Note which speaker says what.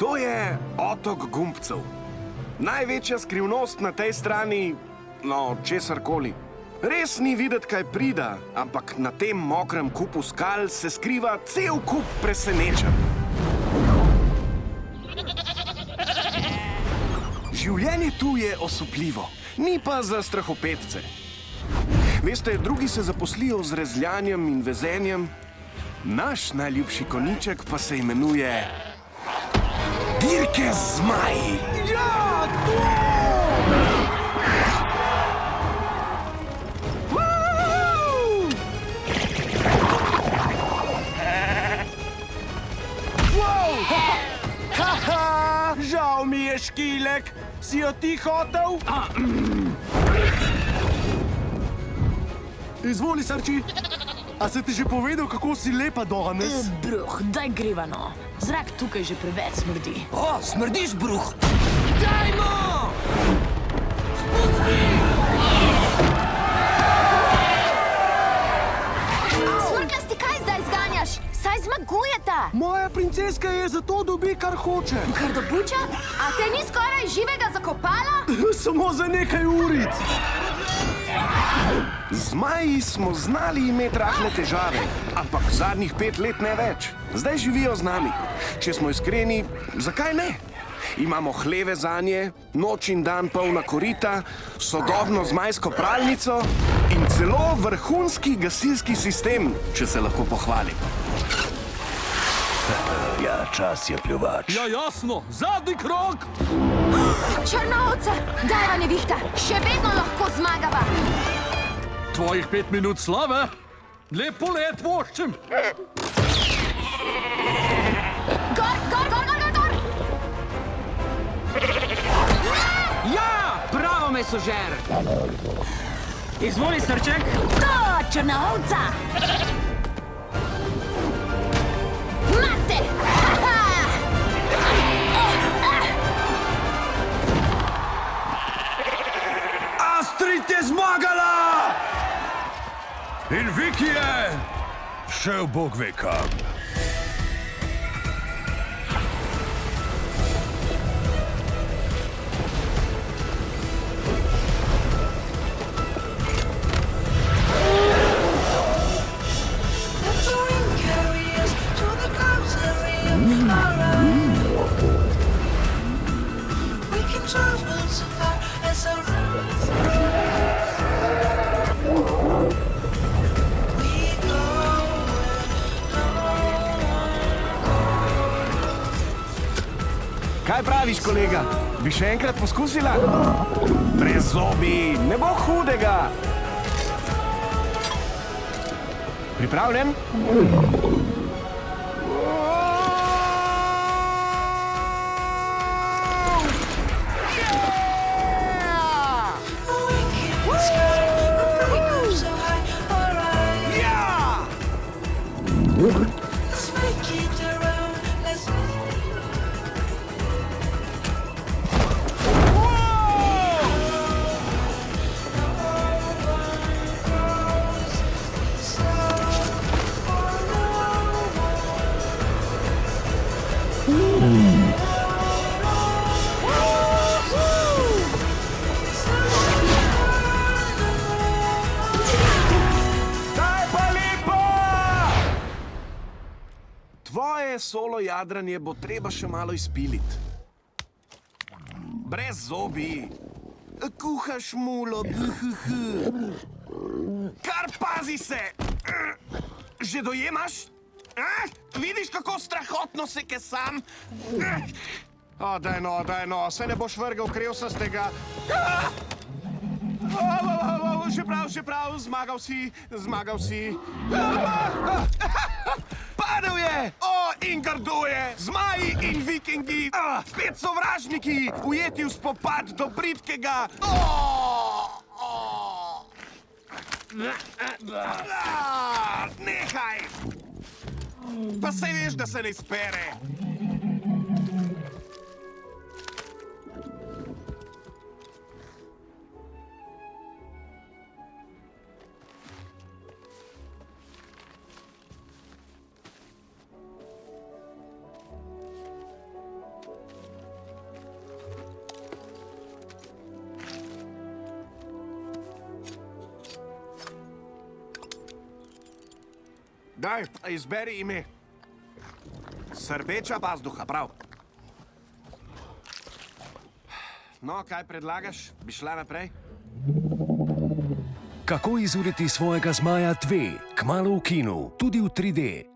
Speaker 1: To je otok gumbcev. Največja skrivnost na tej strani, no, česarkoli. Res ni videti, kaj prida, ampak na tem mokrem kupu skal se skriva cel kup presenečenj. Življenje tu je osupljivo, ni pa za strahopetce. Veste, drugi se zaposlijo z rezljanjem in vezenjem, naš najljubši konjiček pa se imenuje Dirke z zmaji.
Speaker 2: Ja, to! Žal mi je, Škilek. Si jo ti hotel? Izvoli, Sarči. A se ti že povedal, kako si lepa danes?
Speaker 3: Bruh, daj greva no. Zrak tukaj že preveč smrdi.
Speaker 2: O, smrdiš, bruh. Dajmo! Spusti!
Speaker 4: Smrklasti, kaj zdaj zganjaš? Saj zmagujeta!
Speaker 2: Moja princeska je zato dobi, kar hoče.
Speaker 4: Kar do buča? A te ni skoraj živega zakopala?
Speaker 2: Samo za nekaj uric.
Speaker 1: Zmaji smo znali imeti rahle težave, ampak zadnjih 5 let ne več. Zdaj živijo z nami. Če smo iskreni, zakaj ne? Imamo hleve zanje, noč in dan polna korita, sodobno zmajsko pralnico in celo vrhunski gasilski sistem, če se lahko pohvalim. Ja, čas je pljuvač.
Speaker 5: Ja, jasno, zadnji krog!
Speaker 4: Črnovce, dajva nevihta, še vedno lahko zmagava.
Speaker 5: Tvojih 5 minut slave, lepo let voščem.
Speaker 4: Gor, gor, gor, gor, gor!
Speaker 2: Ja, bravo, mesožer. Izvoli, srček.
Speaker 3: To, črnovca!
Speaker 4: Mate!
Speaker 2: Astrid je zmagala!
Speaker 6: In Viki je šel bog ve kam.
Speaker 1: Kaj praviš, kolega? Bi še enkrat poskusila? Brez zobi, ne bo hudega. Pripravljen? Tvoje solo jadranje bo treba še malo izpiliti. Brez zobi. Kuhaš mulo, Kar pazi se! Že dojemaš? Vidiš, kako strahotno se kesam? Daj no, se ne boš vrgal krevsastega. Že prav, zmagal si. Padel je! In garduje! Zmaji in vikingi! Spet sovražniki! Ujeti v spopad do britkega! Nehaj! Pa saj veš, da se ne izpere! Daj, izberi ime. Srbeča pazduha, prav. No, kaj predlagaš? Bi šla naprej?
Speaker 7: Kako izuriti svojega zmaja 2, kmalu v kinu, tudi v 3D.